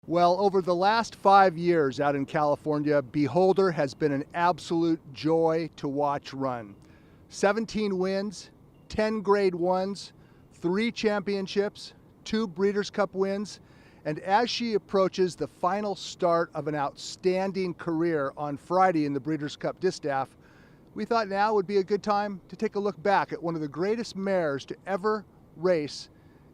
Well, over the last 5 years out in California, Beholder has been an absolute joy to watch run. 17 wins, 10 grade ones, 3 championships, 2 Breeders' Cup wins, and as she approaches the final start of an outstanding career on Friday in the Breeders' Cup Distaff, we thought now would be a good time to take a look back at one of the greatest mares to ever race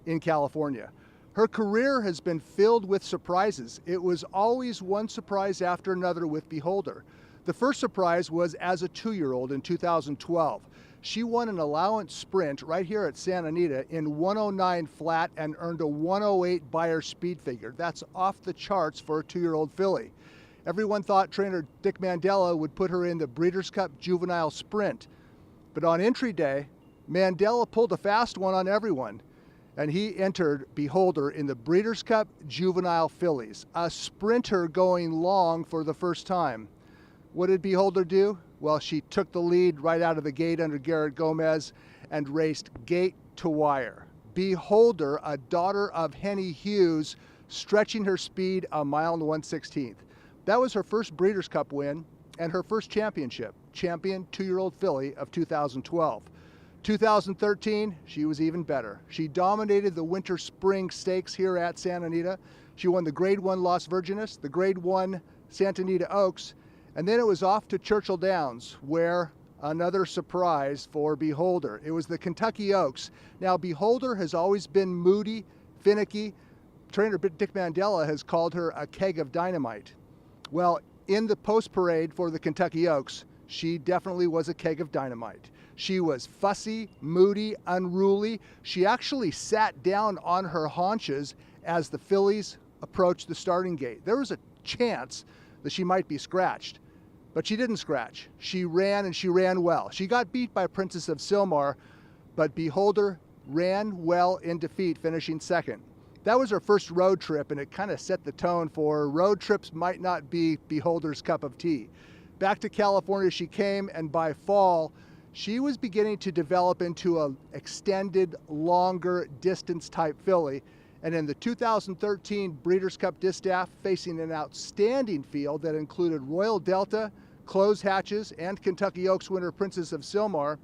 in California. Her career has been filled with surprises. It was always one surprise after another with Beholder. The first surprise was as a 2-year-old in 2012. She won an allowance sprint right here at Santa Anita in 109 flat and earned a 108 Beyer speed figure. That's off the charts for a 2-year-old filly. Everyone thought trainer Dick Mandela would put her in the Breeders' Cup Juvenile Sprint. But on entry day, Mandela pulled a fast one on everyone, and he entered Beholder in the Breeders' Cup Juvenile Fillies, a sprinter going long for the first time. What did Beholder do? Well, she took the lead right out of the gate under Garrett Gomez and raced gate to wire. Beholder, a daughter of Henny Hughes, stretching her speed a mile and 1/16. That was her first Breeders' Cup win and her first championship, champion 2-year-old filly of 2012. 2013, she was even better. She dominated the Winter Spring Stakes here at Santa Anita. She won the Grade 1 Las Virgenes, the Grade 1 Santa Anita Oaks, and then it was off to Churchill Downs, where another surprise for Beholder. It was the Kentucky Oaks. Now, Beholder has always been moody, finicky. Trainer Dick Mandela has called her a keg of dynamite. Well, in the post parade for the Kentucky Oaks, she definitely was a keg of dynamite. She was fussy, moody, unruly. She actually sat down on her haunches as the fillies approached the starting gate. There was a chance that she might be scratched, but she didn't scratch. She ran, and she ran well. She got beat by Princess of Silmar, but Beholder ran well in defeat, finishing second. That was her first road trip, and it kind of set the tone for road trips might not be Beholder's cup of tea. Back to California she came, and by fall, she was beginning to develop into an extended, longer distance type filly. And in the 2013 Breeders' Cup Distaff, facing an outstanding field that included Royal Delta, Close Hatches, and Kentucky Oaks winner Princess of Silmar,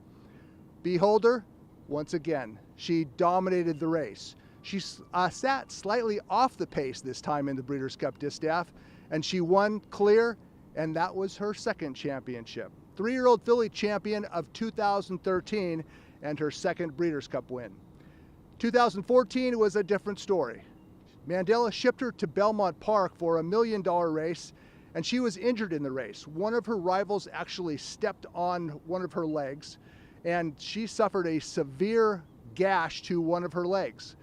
Beholder, once again, she dominated the race. She sat slightly off the pace this time in the Breeders' Cup Distaff, and she won clear, and that was her second championship. 3-year-old filly champion of 2013 and her second Breeders' Cup win. 2014 was a different story. Mandela shipped her to Belmont Park for a $1 million race, and she was injured in the race. One of her rivals actually stepped on one of her legs, and she suffered a severe gash to one of her legs.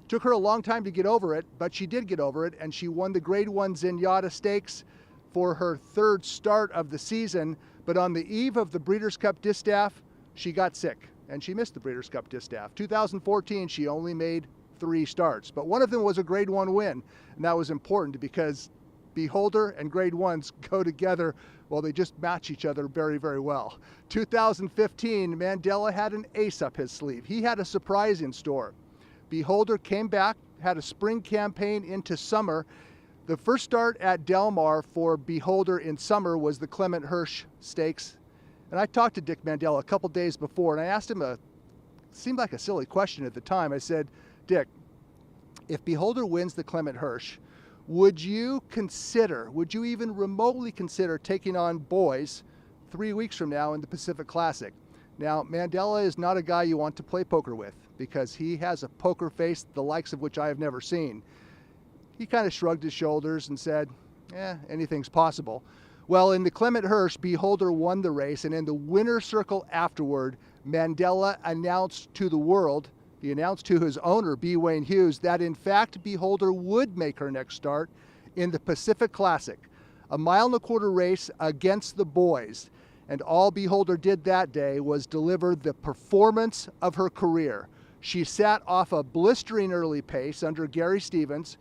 Took her a long time to get over it, but she did get over it, and she won the Grade 1 Zenyatta Stakes for her third start of the season. But on the eve of the Breeders' Cup Distaff, she got sick, and she missed the Breeders' Cup Distaff. 2014, she only made 3 starts, but one of them was a Grade 1 win, and that was important because Beholder and Grade 1s go together. Well, they just match each other very, very well. 2015, Mandela had an ace up his sleeve. He had a surprise in store. Beholder came back, had a spring campaign into summer. The first start at Del Mar for Beholder in summer was the Clement Hirsch Stakes. And I talked to Dick Mandela a couple days before, and I asked him seemed like a silly question at the time. I said, Dick, if Beholder wins the Clement Hirsch, would you even remotely consider taking on boys 3 weeks from now in the Pacific Classic? Now, Mandela is not a guy you want to play poker with because he has a poker face, the likes of which I have never seen. He kind of shrugged his shoulders and said, anything's possible. Well, in the Clement Hirsch, Beholder won the race, and in the winner's circle afterward, Mandela announced to the world, he announced to his owner, B. Wayne Hughes, that in fact Beholder would make her next start in the Pacific Classic, a 1.25 mile race against the boys. And all Beholder did that day was deliver the performance of her career. She sat off a blistering early pace under Gary Stevens,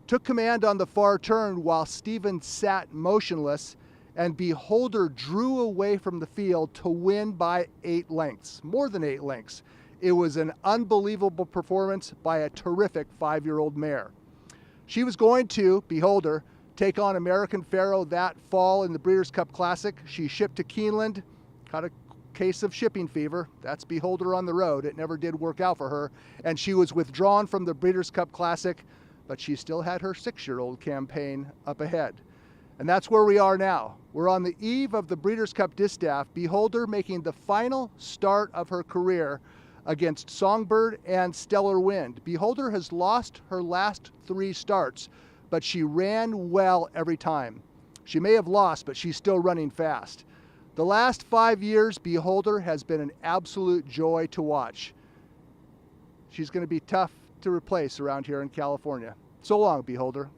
took command on the far turn while Stevens sat motionless, and Beholder drew away from the field to win by 8 lengths, more than 8 lengths. It was an unbelievable performance by a terrific 5-year-old mare. She was going to, Beholder, take on American Pharoah that fall in the Breeders' Cup Classic. She shipped to Keeneland, caught a case of shipping fever. That's Beholder on the road. It never did work out for her. And she was withdrawn from the Breeders' Cup Classic, but she still had her 6-year-old campaign up ahead. And that's where we are now. We're on the eve of the Breeders' Cup Distaff, Beholder making the final start of her career against Songbird and Stellar Wind. Beholder has lost her last 3 starts, but she ran well every time. She may have lost, but she's still running fast. The last 5 years, Beholder has been an absolute joy to watch. She's going to be tough to replace around here in California. So long, Beholder.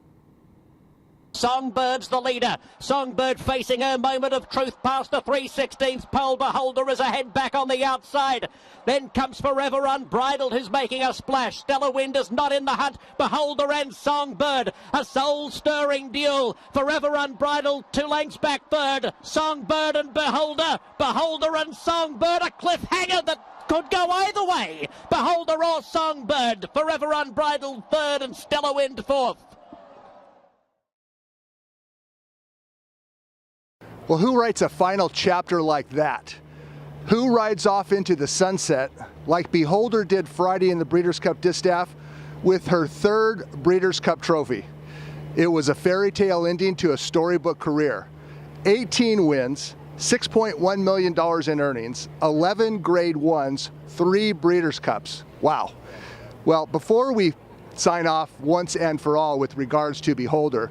Songbird's the leader. Songbird facing her moment of truth past the 3/16th pole. Beholder is ahead back on the outside. Then comes Forever Unbridled, who's making a splash. Stellar Wind is not in the hunt. Beholder and Songbird, a soul-stirring duel. Forever Unbridled 2 lengths back third. Songbird and Beholder. Beholder and Songbird, a cliffhanger that could go either way. Beholder or Songbird. Forever Unbridled third and Stellar Wind fourth. Well, who writes a final chapter like that? Who rides off into the sunset like Beholder did Friday in the Breeders' Cup Distaff with her 3rd Breeders' Cup trophy? It was a fairy tale ending to a storybook career. 18 wins, $6.1 million in earnings, 11 Grade 1s, 3 Breeders' Cups. Wow. Well, before we sign off once and for all with regards to Beholder,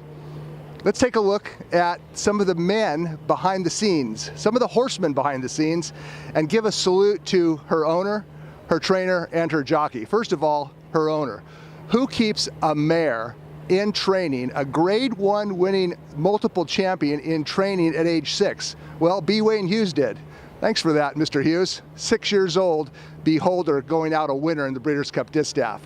let's take a look at some of the men behind the scenes, some of the horsemen behind the scenes, and give a salute to her owner, her trainer, and her jockey. First of all, her owner. Who keeps a mare in training, a Grade 1 winning multiple champion in training at age 6? Well, B. Wayne Hughes did. Thanks for that, Mr. Hughes. 6 years old, Beholder going out a winner in the Breeders' Cup Distaff.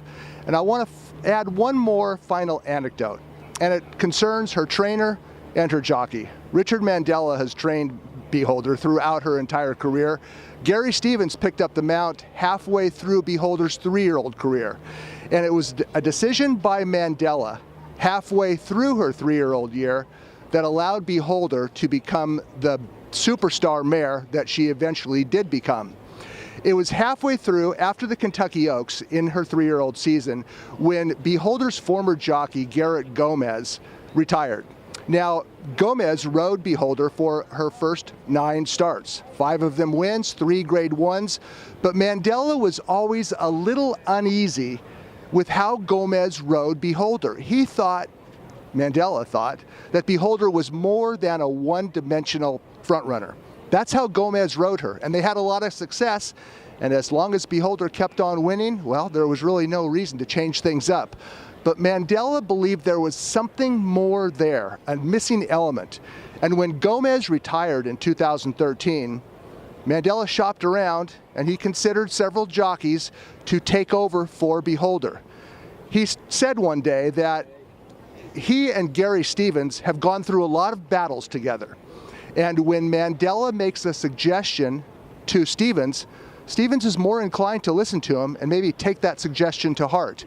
And I want to add one more final anecdote, and it concerns her trainer and her jockey. Richard Mandela has trained Beholder throughout her entire career. Gary Stevens picked up the mount halfway through Beholder's 3-year-old career. And it was a decision by Mandela halfway through her 3-year-old year that allowed Beholder to become the superstar mare that she eventually did become. It was halfway through, after the Kentucky Oaks in her 3-year-old season, when Beholder's former jockey, Garrett Gomez, retired. Now, Gomez rode Beholder for her first 9 starts, 5 of them wins, 3 Grade 1s, but Mandela was always a little uneasy with how Gomez rode Beholder. Mandela thought, that Beholder was more than a one-dimensional frontrunner. That's how Gomez rode her, and they had a lot of success. And as long as Beholder kept on winning, well, there was really no reason to change things up. But Mandela believed there was something more there, a missing element. And when Gomez retired in 2013, Mandela shopped around and he considered several jockeys to take over for Beholder. He said one day that he and Gary Stevens have gone through a lot of battles together. And when Mandela makes a suggestion to Stevens, Stevens is more inclined to listen to him and maybe take that suggestion to heart.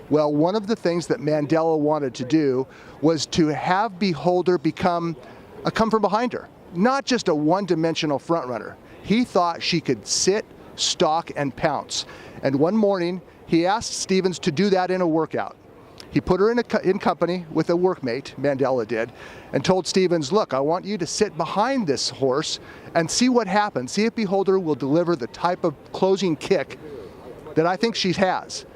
Well, one of the things that Mandela wanted to do was to have Beholder come from behind her, not just a one-dimensional frontrunner. He thought she could sit, stalk, and pounce. And one morning, he asked Stevens to do that in a workout. He put her in company with a workmate, Mandela did, and told Stevens, look, I want you to sit behind this horse and see what happens. See if Beholder will deliver the type of closing kick that I think she has.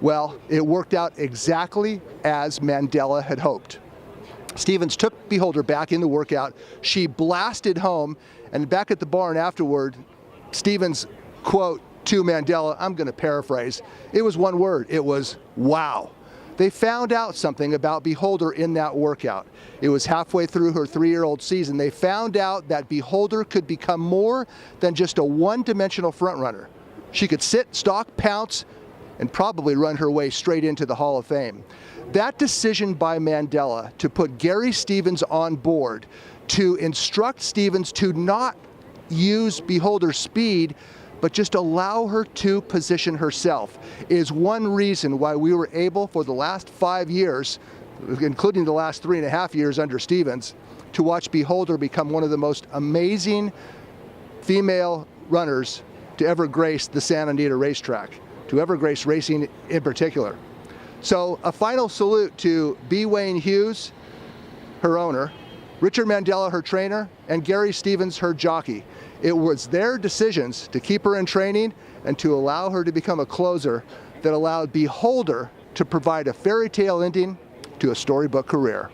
Well, it worked out exactly as Mandela had hoped. Stevens took Beholder back in the workout. She blasted home, and back at the barn afterward, Stevens, quote, to Mandela, I'm going to paraphrase, it was one word, it was, wow. They found out something about Beholder in that workout. It was halfway through her 3-year-old season. They found out that Beholder could become more than just a one-dimensional frontrunner. She could sit, stalk, pounce, and probably run her way straight into the Hall of Fame. That decision by Mandela to put Gary Stevens on board, to instruct Stevens to not use Beholder's speed, but just allow her to position herself, is one reason why we were able for the last 5 years including the last 3.5 years under Stevens, to watch Beholder become one of the most amazing female runners to ever grace the Santa Anita racetrack, to ever grace racing in particular. So a final salute to B. Wayne Hughes, her owner, Richard Mandela, her trainer, and Gary Stevens, her jockey. It was their decisions to keep her in training and to allow her to become a closer that allowed Beholder to provide a fairy tale ending to a storybook career.